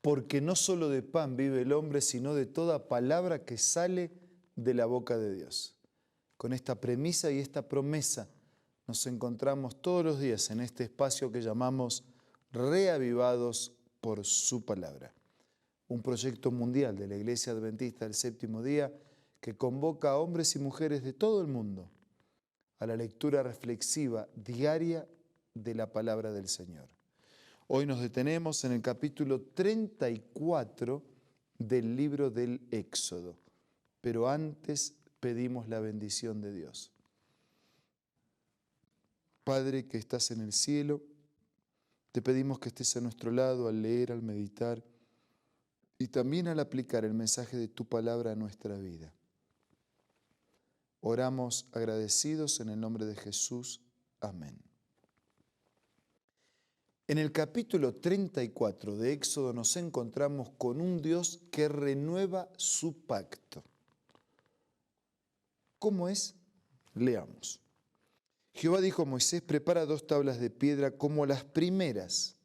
porque no solo de pan vive el hombre, sino de toda palabra que sale de la boca de Dios. Con esta premisa y esta promesa nos encontramos todos los días en este espacio que llamamos Reavivados por su palabra. Un proyecto mundial de la Iglesia Adventista del Séptimo Día que convoca a hombres y mujeres de todo el mundo a la lectura reflexiva diaria de la palabra del Señor. Hoy nos detenemos en el capítulo 34 del libro del Éxodo, pero antes pedimos la bendición de Dios. Padre que estás en el cielo, te pedimos que estés a nuestro lado al leer, al meditar y también al aplicar el mensaje de tu palabra a nuestra vida. Oramos agradecidos en el nombre de Jesús. Amén. En el capítulo 34 de Éxodo nos encontramos con un Dios que renueva su pacto. ¿Cómo es? Leamos. Jehová dijo a Moisés: prepara 2 tablas de piedra como las primeras,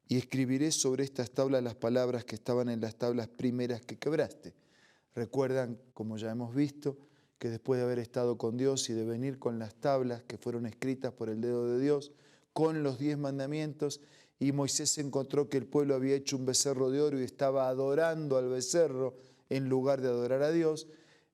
y escribiré sobre estas tablas las palabras que estaban en las tablas primeras que quebraste. Recuerdan, como ya hemos visto, que después de haber estado con Dios y de venir con las tablas que fueron escritas por el dedo de Dios, con los 10 mandamientos, y Moisés encontró que el pueblo había hecho un becerro de oro y estaba adorando al becerro en lugar de adorar a Dios.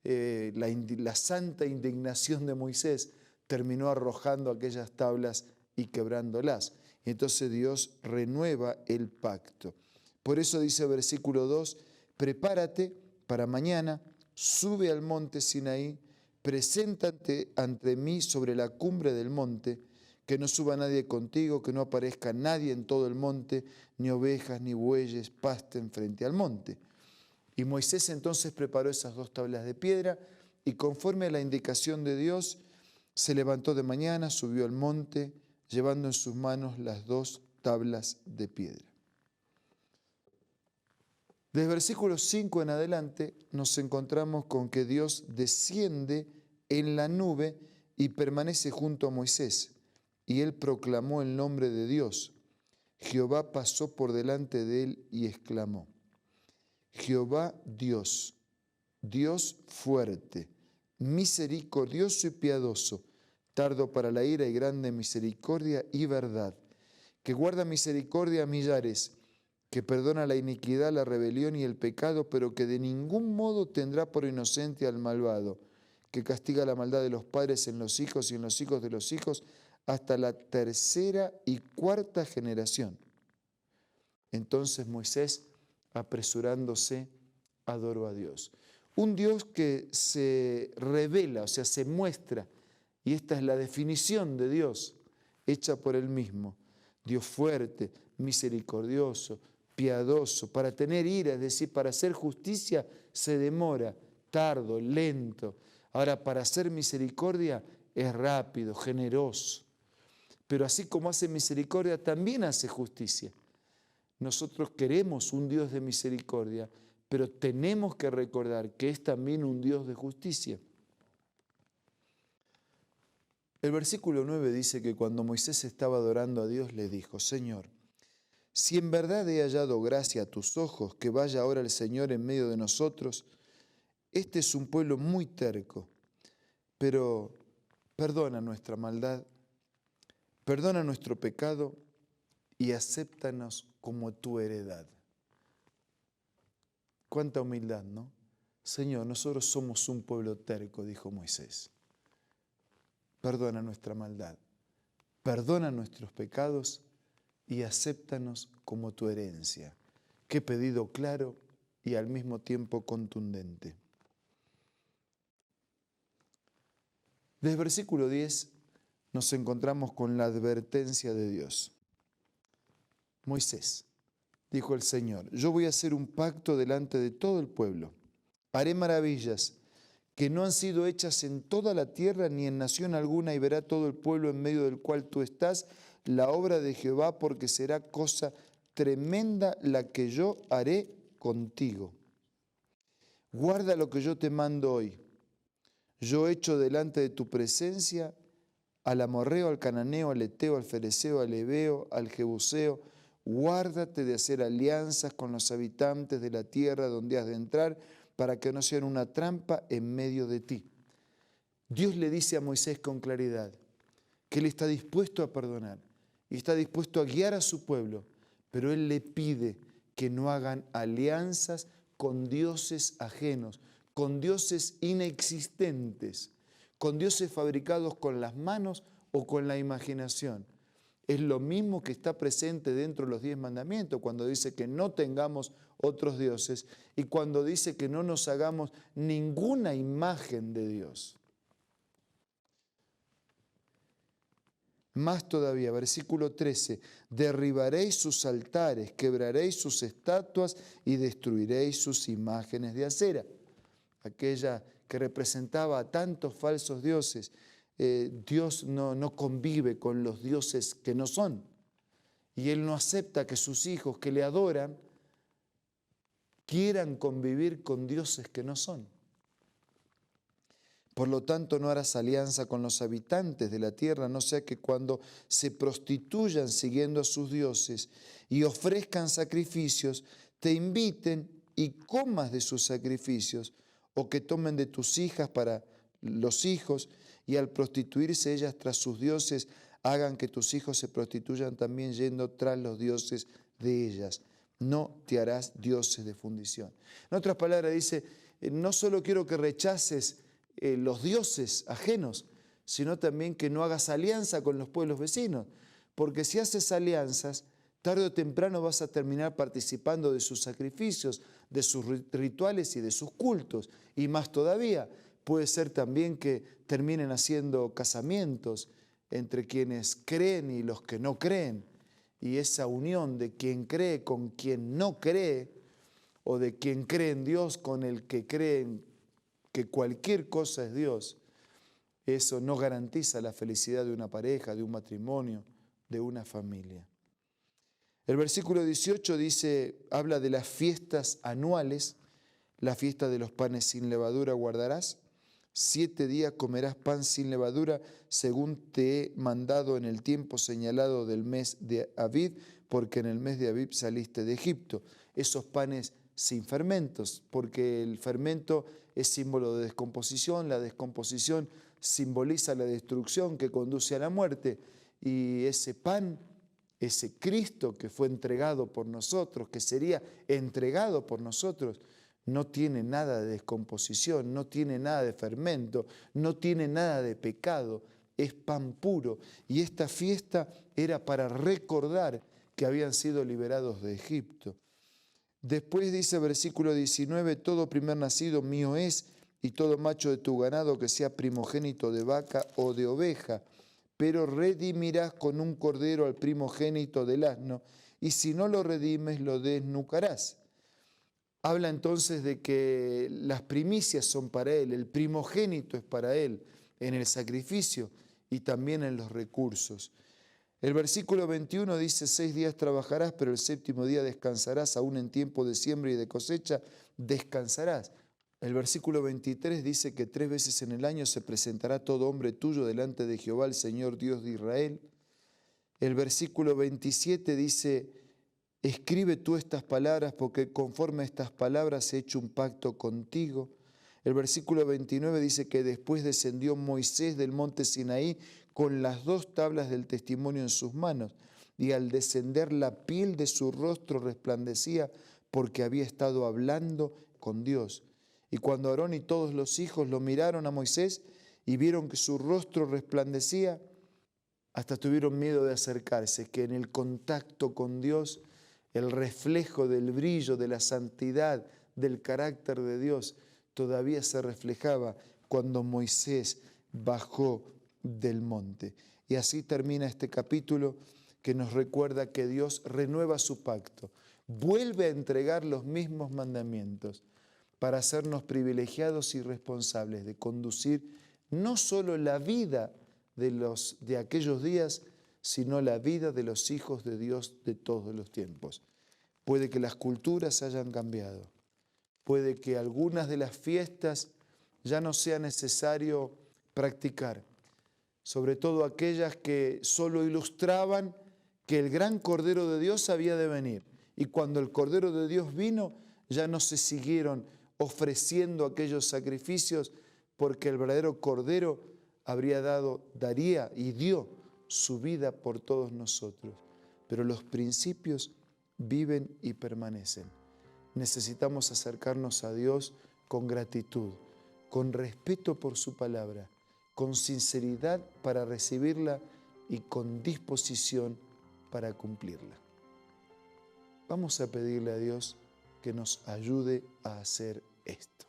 La santa indignación de Moisés terminó arrojando aquellas tablas y quebrándolas. Y entonces Dios renueva el pacto. Por eso dice el versículo 2, prepárate para mañana, sube al monte Sinaí, preséntate ante mí sobre la cumbre del monte, que no suba nadie contigo, que no aparezca nadie en todo el monte, ni ovejas ni bueyes pasten frente al monte. Y Moisés entonces preparó esas 2 tablas de piedra y conforme a la indicación de Dios, se levantó de mañana, subió al monte, llevando en sus manos las 2 tablas de piedra. Desde el versículo 5 en adelante nos encontramos con que Dios desciende en la nube y permanece junto a Moisés, y él proclamó el nombre de Dios. Jehová pasó por delante de él y exclamó: Jehová Dios, Dios fuerte, misericordioso y piadoso, tardo para la ira y grande misericordia y verdad, que guarda misericordia a millares, que perdona la iniquidad, la rebelión y el pecado, pero que de ningún modo tendrá por inocente al malvado, que castiga la maldad de los padres en los hijos y en los hijos de los hijos, hasta la 3ª y 4ª generación. Entonces Moisés, apresurándose, adoró a Dios. Un Dios que se revela, o sea, se muestra, y esta es la definición de Dios, hecha por Él mismo. Dios fuerte, misericordioso, piadoso. Para tener ira, es decir, para hacer justicia, se demora, tardo, lento. Ahora, para hacer misericordia, es rápido, generoso. Pero así como hace misericordia, también hace justicia. Nosotros queremos un Dios de misericordia, pero tenemos que recordar que es también un Dios de justicia. El versículo 9 dice que cuando Moisés estaba adorando a Dios, le dijo: Señor, si en verdad he hallado gracia a tus ojos, que vaya ahora el Señor en medio de nosotros. Este es un pueblo muy terco, pero perdona nuestra maldad, perdona nuestro pecado y acéptanos como tu heredad. Cuánta humildad, ¿no? Señor, nosotros somos un pueblo terco, dijo Moisés. Perdona nuestra maldad, perdona nuestros pecados y acéptanos como tu herencia. Qué pedido claro y al mismo tiempo contundente. Desde el versículo 10 nos encontramos con la advertencia de Dios. Moisés, dijo el Señor, yo voy a hacer un pacto delante de todo el pueblo. Haré maravillas que no han sido hechas en toda la tierra ni en nación alguna, y verá todo el pueblo en medio del cual tú estás la obra de Jehová, porque será cosa tremenda la que yo haré contigo. Guarda lo que yo te mando hoy. Yo echo delante de tu presencia al amorreo, al cananeo, al eteo, al fereceo, al heveo, al jebuseo, guárdate de hacer alianzas con los habitantes de la tierra donde has de entrar, para que no sean una trampa en medio de ti. Dios le dice a Moisés con claridad que Él está dispuesto a perdonar y está dispuesto a guiar a su pueblo, pero Él le pide que no hagan alianzas con dioses ajenos, con dioses inexistentes, con dioses fabricados con las manos o con la imaginación. Es lo mismo que está presente dentro de los 10 mandamientos, cuando dice que no tengamos otros dioses y cuando dice que no nos hagamos ninguna imagen de Dios. Más todavía, versículo 13, derribaréis sus altares, quebraréis sus estatuas y destruiréis sus imágenes de acera. Aquella que representaba a tantos falsos dioses. Dios no convive con los dioses que no son. Y Él no acepta que sus hijos que le adoran quieran convivir con dioses que no son. Por lo tanto, no harás alianza con los habitantes de la tierra, no sea que cuando se prostituyan siguiendo a sus dioses y ofrezcan sacrificios, te inviten y comas de sus sacrificios, o que tomen de tus hijas para los hijos, y al prostituirse ellas tras sus dioses, hagan que tus hijos se prostituyan también yendo tras los dioses de ellas. No te harás dioses de fundición. En otras palabras dice, no solo quiero que rechaces los dioses ajenos, sino también que no hagas alianza con los pueblos vecinos, porque si haces alianzas, tarde o temprano vas a terminar participando de sus sacrificios, de sus rituales y de sus cultos, y más todavía, puede ser también que terminen haciendo casamientos entre quienes creen y los que no creen, y esa unión de quien cree con quien no cree, o de quien cree en Dios con el que cree que cualquier cosa es Dios, eso no garantiza la felicidad de una pareja, de un matrimonio, de una familia. El versículo 18 dice, habla de las fiestas anuales, la fiesta de los panes sin levadura guardarás, 7 días comerás pan sin levadura, según te he mandado en el tiempo señalado del mes de Abib, porque en el mes de Abib saliste de Egipto. Esos panes sin fermentos, porque el fermento es símbolo de descomposición, la descomposición simboliza la destrucción que conduce a la muerte, y ese pan, ese Cristo que fue entregado por nosotros, que sería entregado por nosotros, no tiene nada de descomposición, no tiene nada de fermento, no tiene nada de pecado, es pan puro. Y esta fiesta era para recordar que habían sido liberados de Egipto. Después dice versículo 19, todo primer nacido mío es, y todo macho de tu ganado que sea primogénito de vaca o de oveja, pero redimirás con un cordero al primogénito del asno, y si no lo redimes, lo desnucarás. Habla entonces de que las primicias son para Él, el primogénito es para Él, en el sacrificio y también en los recursos. El versículo 21 dice, 6 días trabajarás, pero el 7º día descansarás, aún en tiempo de siembra y de cosecha, descansarás. El versículo 23 dice que 3 veces en el año se presentará todo hombre tuyo delante de Jehová, el Señor Dios de Israel. El versículo 27 dice, escribe tú estas palabras, porque conforme a estas palabras he hecho un pacto contigo. El versículo 29 dice que después descendió Moisés del monte Sinaí con las 2 tablas del testimonio en sus manos, y al descender la piel de su rostro resplandecía porque había estado hablando con Dios. Y cuando Aarón y todos los hijos lo miraron a Moisés y vieron que su rostro resplandecía, hasta tuvieron miedo de acercarse, que en el contacto con Dios, el reflejo del brillo, de la santidad, del carácter de Dios, todavía se reflejaba cuando Moisés bajó del monte. Y así termina este capítulo que nos recuerda que Dios renueva su pacto, vuelve a entregar los mismos mandamientos para hacernos privilegiados y responsables de conducir no solo la vida de aquellos días, sino la vida de los hijos de Dios de todos los tiempos. Puede que las culturas hayan cambiado, puede que algunas de las fiestas ya no sea necesario practicar, sobre todo aquellas que solo ilustraban que el gran Cordero de Dios había de venir. Y cuando el Cordero de Dios vino, ya no se siguieron ofreciendo aquellos sacrificios, porque el verdadero Cordero daría y dio su vida por todos nosotros. Pero los principios viven y permanecen. Necesitamos acercarnos a Dios con gratitud, con respeto por su palabra, con sinceridad para recibirla y con disposición para cumplirla. Vamos a pedirle a Dios que nos ayude a hacer esto.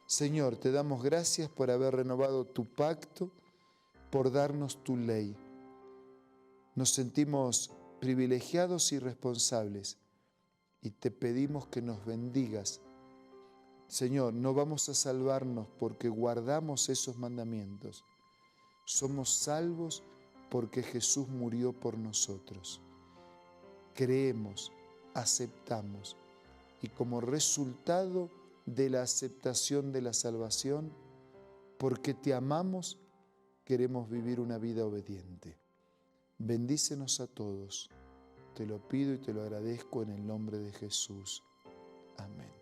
Señor, te damos gracias por haber renovado tu pacto, por darnos tu ley. Nos sentimos privilegiados y responsables y te pedimos que nos bendigas. Señor, no vamos a salvarnos porque guardamos esos mandamientos. Somos salvos porque Jesús murió por nosotros. Creemos, aceptamos y como resultado de la aceptación de la salvación, porque te amamos, queremos vivir una vida obediente. Bendícenos a todos. Te lo pido y te lo agradezco en el nombre de Jesús. Amén.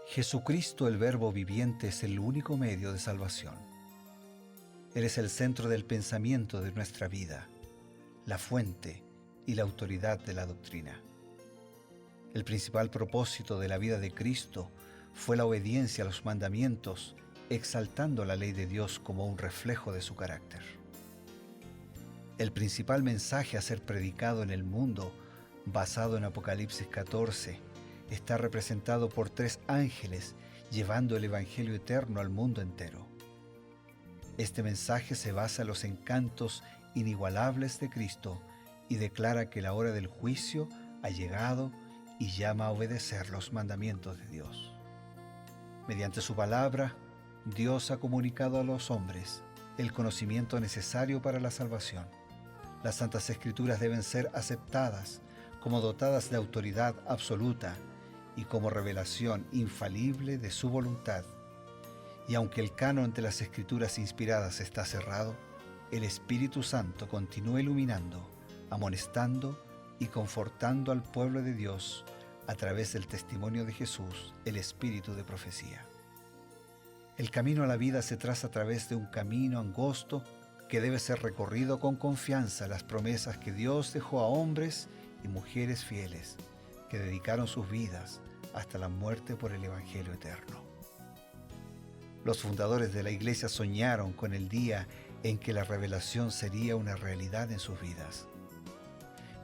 Jesucristo, el Verbo viviente, es el único medio de salvación. Él es el centro del pensamiento de nuestra vida, la fuente y la autoridad de la doctrina. El principal propósito de la vida de Cristo fue la obediencia a los mandamientos, exaltando la ley de Dios como un reflejo de su carácter. El principal mensaje a ser predicado en el mundo, basado en Apocalipsis 14, está representado por 3 ángeles llevando el Evangelio eterno al mundo entero. Este mensaje se basa en los encantos inigualables de Cristo y declara que la hora del juicio ha llegado y llama a obedecer los mandamientos de Dios. Mediante su palabra, Dios ha comunicado a los hombres el conocimiento necesario para la salvación. Las Santas Escrituras deben ser aceptadas como dotadas de autoridad absoluta y como revelación infalible de su voluntad. Y aunque el canon de las Escrituras inspiradas está cerrado, el Espíritu Santo continúa iluminando, amonestando y confortando al pueblo de Dios a través del testimonio de Jesús, el espíritu de profecía. El camino a la vida se traza a través de un camino angosto que debe ser recorrido con confianza en las promesas que Dios dejó a hombres y mujeres fieles que dedicaron sus vidas hasta la muerte por el Evangelio eterno. Los fundadores de la Iglesia soñaron con el día en que la revelación sería una realidad en sus vidas.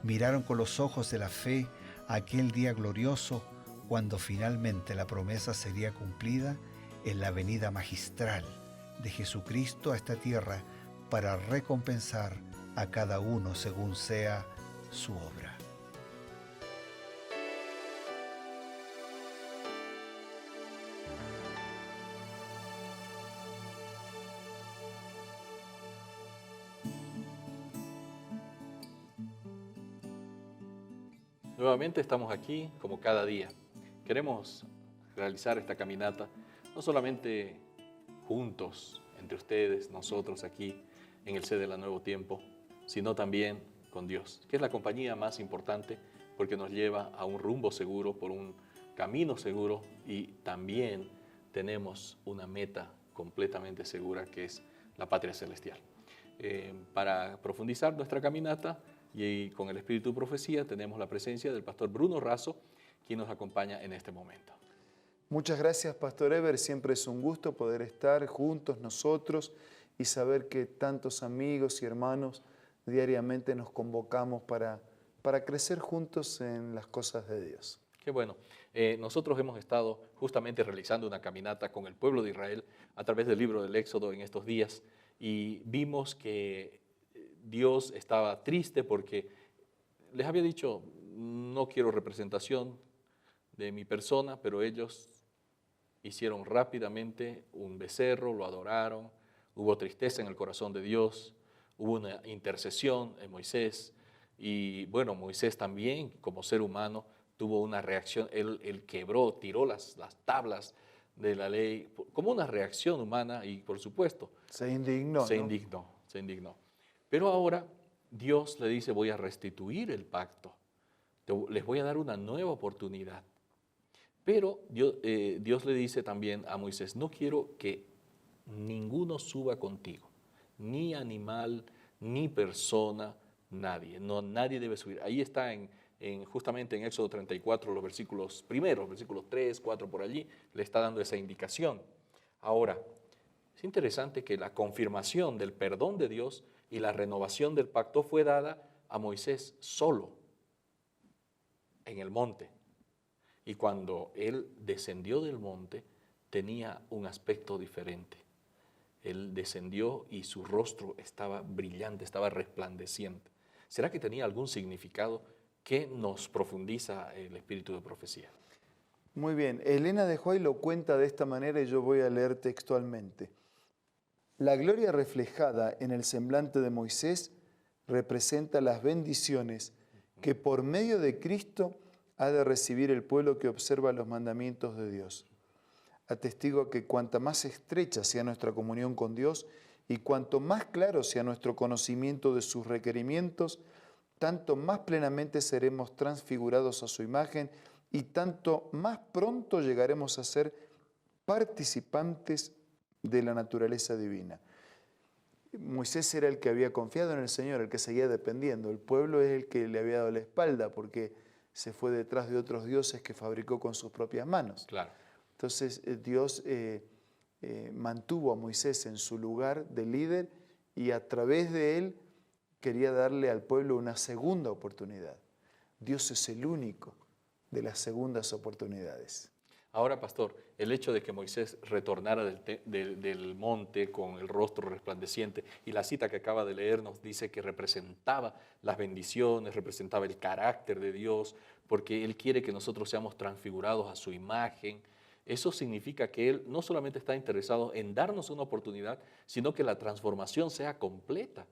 Miraron con los ojos de la fe aquel día glorioso cuando finalmente la promesa sería cumplida en la venida magistral de Jesucristo a esta tierra para recompensar a cada uno según sea su obra. Nuevamente estamos aquí como cada día. Queremos realizar esta caminata no solamente juntos, entre ustedes, nosotros aquí en el sede de la Nuevo Tiempo, sino también con Dios, que es la compañía más importante porque nos lleva a un rumbo seguro, por un camino seguro y también tenemos una meta completamente segura que es la patria celestial. Para profundizar nuestra caminata, Y con el espíritu de profecía tenemos la presencia del pastor Bruno Razo, quien nos acompaña en este momento. Muchas gracias, Pastor Eber. Siempre es un gusto poder estar juntos nosotros y saber que tantos amigos y hermanos diariamente nos convocamos para crecer juntos en las cosas de Dios. Qué bueno. Nosotros hemos estado justamente realizando una caminata con el pueblo de Israel a través del libro del Éxodo en estos días y vimos que Dios estaba triste porque les había dicho, no quiero representación de mi persona, pero ellos hicieron rápidamente un becerro, lo adoraron, hubo tristeza en el corazón de Dios, hubo una intercesión en Moisés y bueno, Moisés también como ser humano tuvo una reacción, él quebró, tiró las tablas de la ley como una reacción humana y por supuesto Se indignó, se ¿no? indignó. Pero ahora Dios le dice, voy a restituir el pacto, les voy a dar una nueva oportunidad. Pero Dios le dice también a Moisés, no quiero que ninguno suba contigo, ni animal, ni persona, nadie. No, nadie debe subir. Ahí está justamente en Éxodo 34, los versículos primeros, versículos 3, 4 por allí, le está dando esa indicación. Ahora, es interesante que la confirmación del perdón de Dios y la renovación del pacto fue dada a Moisés solo, en el monte. Y cuando él descendió del monte, tenía un aspecto diferente. Él descendió y su rostro estaba brillante, estaba resplandeciente. ¿Será que tenía algún significado que nos profundiza el espíritu de profecía? Muy bien, Elena de White lo cuenta de esta manera y yo voy a leer textualmente. La gloria reflejada en el semblante de Moisés representa las bendiciones que por medio de Cristo ha de recibir el pueblo que observa los mandamientos de Dios. Atestigo que cuanta más estrecha sea nuestra comunión con Dios y cuanto más claro sea nuestro conocimiento de sus requerimientos, tanto más plenamente seremos transfigurados a su imagen y tanto más pronto llegaremos a ser participantes de la naturaleza divina. Moisés era el que había confiado en el Señor, el que seguía dependiendo. El pueblo es el que le había dado la espalda porque se fue detrás de otros dioses que fabricó con sus propias manos. Claro. Entonces Dios mantuvo a Moisés en su lugar de líder y a través de él quería darle al pueblo una segunda oportunidad. Dios es el único de las segundas oportunidades. Ahora, pastor, el hecho de que Moisés retornara del monte con el rostro resplandeciente y la cita que acaba de leer nos dice que representaba las bendiciones, representaba el carácter de Dios, porque Él quiere que nosotros seamos transfigurados a su imagen. Eso significa que Él no solamente está interesado en darnos una oportunidad, sino que la transformación sea completa.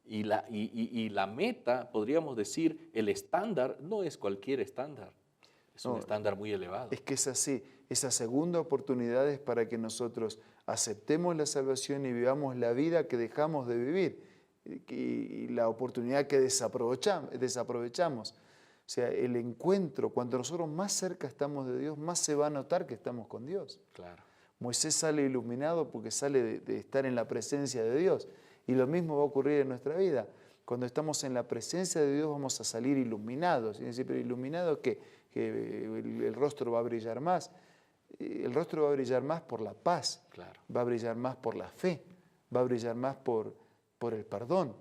Y la meta, podríamos decir, el estándar no es cualquier estándar. Es un estándar muy elevado. Es que es así. Esa segunda oportunidad es para que nosotros aceptemos la salvación y vivamos la vida que dejamos de vivir y la oportunidad que desaprovechamos. O sea, el encuentro, cuando nosotros más cerca estamos de Dios, más se va a notar que estamos con Dios. Claro. Moisés sale iluminado porque sale de estar en la presencia de Dios. Y lo mismo va a ocurrir en nuestra vida. Cuando estamos en la presencia de Dios vamos a salir iluminados. Y decir, pero ¿iluminado qué? Que el rostro va a brillar más. El rostro va a brillar más por la paz, Claro. va a brillar más por la fe, va a brillar más por el perdón,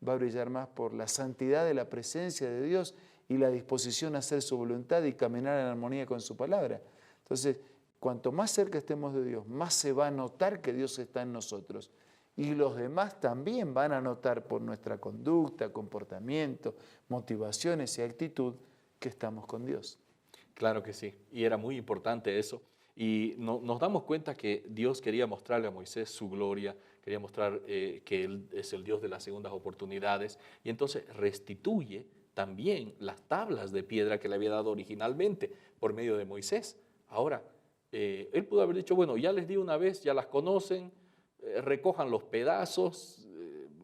va a brillar más por la santidad de la presencia de Dios y la disposición a hacer su voluntad y caminar en armonía con su palabra. Entonces, cuanto más cerca estemos de Dios, más se va a notar que Dios está en nosotros. Y los demás también van a notar por nuestra conducta, comportamiento, motivaciones y actitud que estamos con Dios. Claro que sí, y era muy importante eso. Y nos damos cuenta que Dios quería mostrarle a Moisés su gloria, quería mostrar que Él es el Dios de las segundas oportunidades, y entonces restituye también las tablas de piedra que le había dado originalmente por medio de Moisés. Ahora, Él pudo haber dicho, bueno, ya les di una vez, ya las conocen, recojan los pedazos,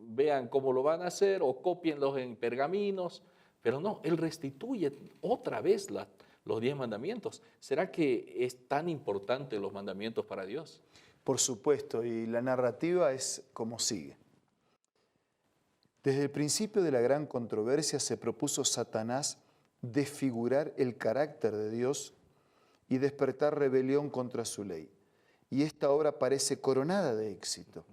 vean cómo lo van a hacer o cópienlos en pergaminos, pero no, Él restituye otra vez los 10 mandamientos. ¿Será que es tan importante los mandamientos para Dios? Por supuesto, y la narrativa es como sigue. Desde el principio de la gran controversia se propuso Satanás desfigurar el carácter de Dios y despertar rebelión contra su ley. Y esta obra parece coronada de éxito.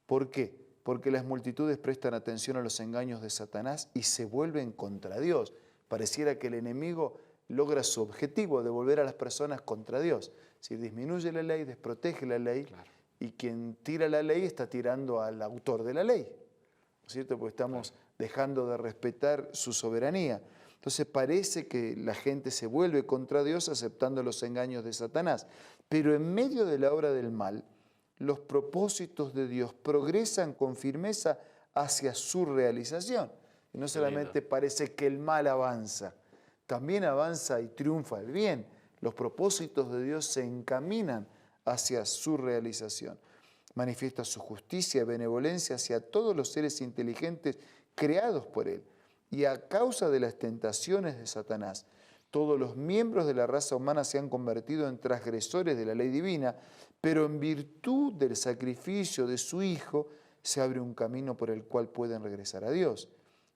¿Por qué? Porque las multitudes prestan atención a los engaños de Satanás y se vuelven contra Dios. Pareciera que el enemigo logra su objetivo de volver a las personas contra Dios. Si disminuye la ley, desprotege la ley, Claro. y quien tira la ley está tirando al autor de la ley, ¿no es cierto? Porque estamos dejando de respetar su soberanía. Entonces parece que la gente se vuelve contra Dios aceptando los engaños de Satanás. Pero en medio de la obra del mal, los propósitos de Dios progresan con firmeza hacia su realización. Y no solamente parece que el mal avanza, también avanza y triunfa el bien. Los propósitos de Dios se encaminan hacia su realización. Manifiesta su justicia y benevolencia hacia todos los seres inteligentes creados por Él. Y a causa de las tentaciones de Satanás, todos los miembros de la raza humana se han convertido en transgresores de la ley divina, pero en virtud del sacrificio de su Hijo se abre un camino por el cual pueden regresar a Dios.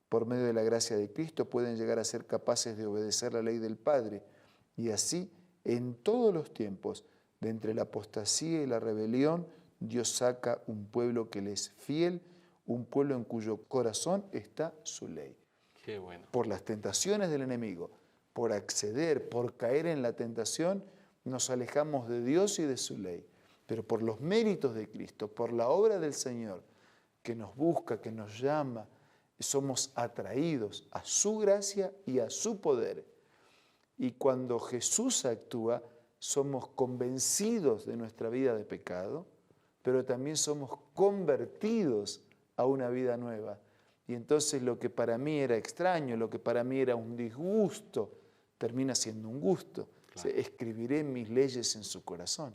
Por medio de la gracia de Cristo pueden llegar a ser capaces de obedecer la ley del Padre. Y así, en todos los tiempos, de entre la apostasía y la rebelión, Dios saca un pueblo que le es fiel, un pueblo en cuyo corazón está su ley. Qué bueno. Por las tentaciones del enemigo, por acceder, por caer en la tentación, nos alejamos de Dios y de su ley. Pero por los méritos de Cristo, por la obra del Señor, que nos busca, que nos llama, somos atraídos a su gracia y a su poder. Y cuando Jesús actúa, somos convencidos de nuestra vida de pecado, pero también somos convertidos a una vida nueva. Y entonces lo que para mí era extraño, lo que para mí era un disgusto, termina siendo un gusto. Claro. Escribiré mis leyes en su corazón.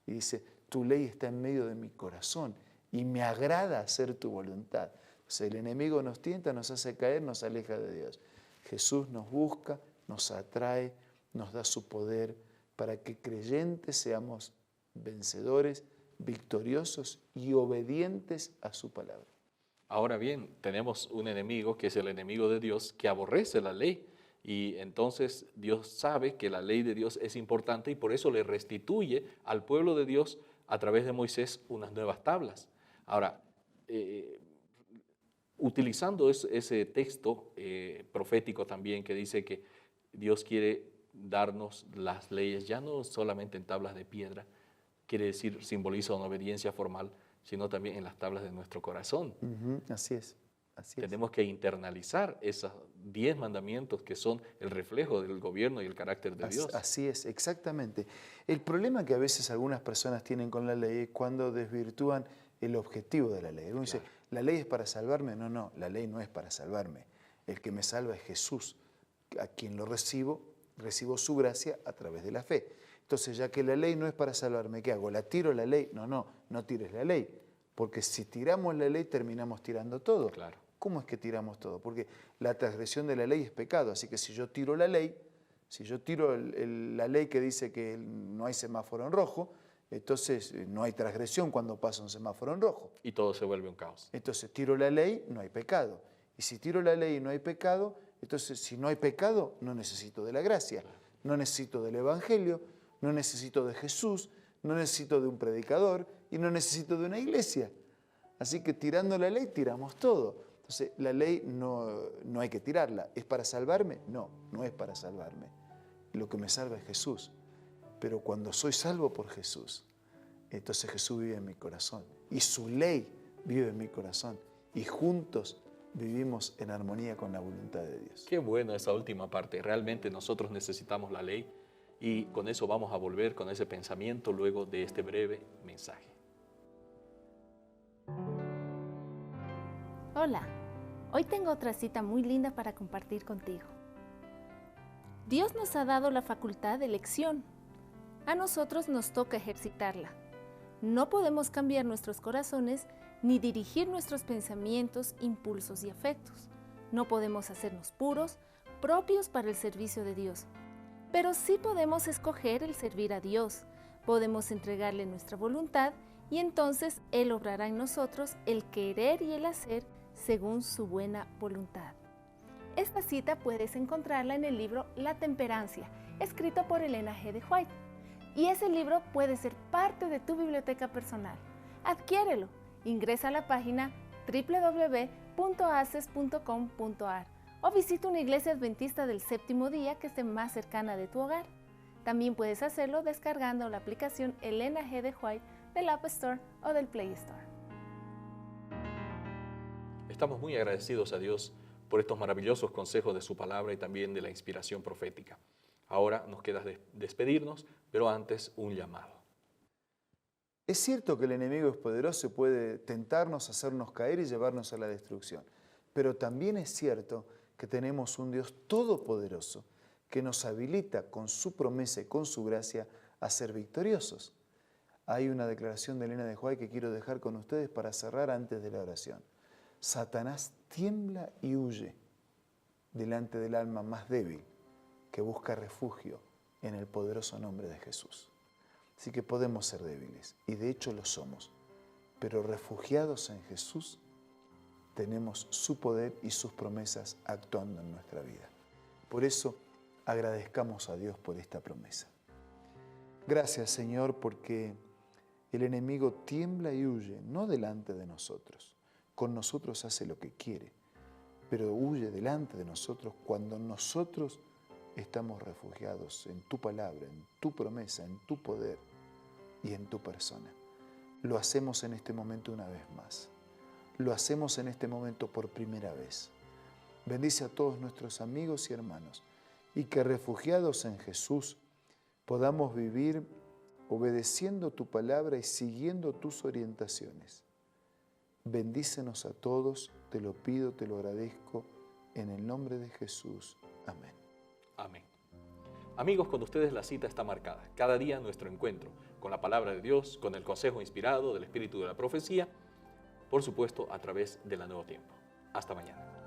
Y dice, tu ley está en medio de mi corazón y me agrada hacer tu voluntad. O sea, el enemigo nos tienta, nos hace caer, nos aleja de Dios. Jesús nos busca, nos atrae, nos da su poder para que creyentes seamos vencedores, victoriosos y obedientes a su palabra. Ahora bien, tenemos un enemigo que es el enemigo de Dios, que aborrece la ley. Y entonces Dios sabe que la ley de Dios es importante y por eso le restituye al pueblo de Dios a través de Moisés unas nuevas tablas. Ahora, utilizando ese texto profético también que dice que Dios quiere darnos las leyes ya no solamente en tablas de piedra, quiere decir, simboliza una obediencia formal, sino también en las tablas de nuestro corazón. Así es. Así Tenemos que internalizar esos 10 mandamientos que son el reflejo del gobierno y el carácter de Dios. Así es, exactamente. El problema que a veces algunas personas tienen con la ley es cuando desvirtúan el objetivo de la ley. Uno dice, ¿la ley es para salvarme? No, no, la ley no es para salvarme. El que me salva es Jesús. A quien lo recibo su gracia a través de la fe. Entonces, ya que la ley no es para salvarme, ¿qué hago? ¿La tiro la ley? No, no, no tires la ley. Porque si tiramos la ley, terminamos tirando todo. Claro. ¿Cómo es que tiramos todo? Porque la transgresión de la ley es pecado. Así que si yo tiro la ley, si yo tiro la ley que dice que no hay semáforo en rojo, entonces no hay transgresión cuando pasa un semáforo en rojo. Y todo se vuelve un caos. Entonces tiro la ley, no hay pecado. Y si tiro la ley y no hay pecado, entonces si no hay pecado, no necesito de la gracia, no necesito del Evangelio, no necesito de Jesús, no necesito de un predicador y no necesito de una iglesia. Así que tirando la ley, tiramos todo. Entonces, la ley no hay que tirarla. ¿Es para salvarme? No, no es para salvarme. Lo que me salva es Jesús. Pero cuando soy salvo por Jesús, entonces Jesús vive en mi corazón. Y su ley vive en mi corazón. Y juntos vivimos en armonía con la voluntad de Dios. Qué bueno esa última parte. Realmente nosotros necesitamos la ley y con eso vamos a volver con ese pensamiento luego de este breve mensaje. Hola, hoy tengo otra cita muy linda para compartir contigo. Dios nos ha dado la facultad de elección. A nosotros nos toca ejercitarla. No podemos cambiar nuestros corazones ni dirigir nuestros pensamientos, impulsos y afectos. No podemos hacernos puros, propios para el servicio de Dios. Pero sí podemos escoger el servir a Dios. Podemos entregarle nuestra voluntad y entonces Él obrará en nosotros el querer y el hacer según su buena voluntad. Esta cita puedes encontrarla en el libro La Temperancia, escrito por Elena G. de White. Y ese libro puede ser parte de tu biblioteca personal. Adquiérelo. Ingresa a la página www.aces.com.ar o visita una iglesia adventista del séptimo día que esté más cercana de tu hogar. También puedes hacerlo descargando la aplicación Elena G. de White del App Store o del Play Store. Estamos muy agradecidos a Dios por estos maravillosos consejos de su palabra y también de la inspiración profética. Ahora nos queda despedirnos, pero antes un llamado. Es cierto que el enemigo es poderoso y puede tentarnos, hacernos caer y llevarnos a la destrucción. Pero también es cierto que tenemos un Dios todopoderoso que nos habilita con su promesa y con su gracia a ser victoriosos. Hay una declaración de Elena de White que quiero dejar con ustedes para cerrar antes de la oración. Satanás tiembla y huye delante del alma más débil que busca refugio en el poderoso nombre de Jesús. Así que podemos ser débiles, y de hecho lo somos, pero refugiados en Jesús tenemos su poder y sus promesas actuando en nuestra vida. Por eso agradezcamos a Dios por esta promesa. Gracias, Señor, porque el enemigo tiembla y huye, no delante de nosotros. Con nosotros hace lo que quiere, pero huye delante de nosotros cuando nosotros estamos refugiados en tu palabra, en tu promesa, en tu poder y en tu persona. Lo hacemos en este momento una vez más. Lo hacemos en este momento por primera vez. Bendice a todos nuestros amigos y hermanos y que refugiados en Jesús podamos vivir obedeciendo tu palabra y siguiendo tus orientaciones. Bendícenos a todos, te lo pido, te lo agradezco, en el nombre de Jesús. Amén. Amén. Amigos, con ustedes la cita está marcada. Cada día nuestro encuentro con la palabra de Dios, con el consejo inspirado del Espíritu de la profecía, por supuesto a través de la Nuevo Tiempo. Hasta mañana.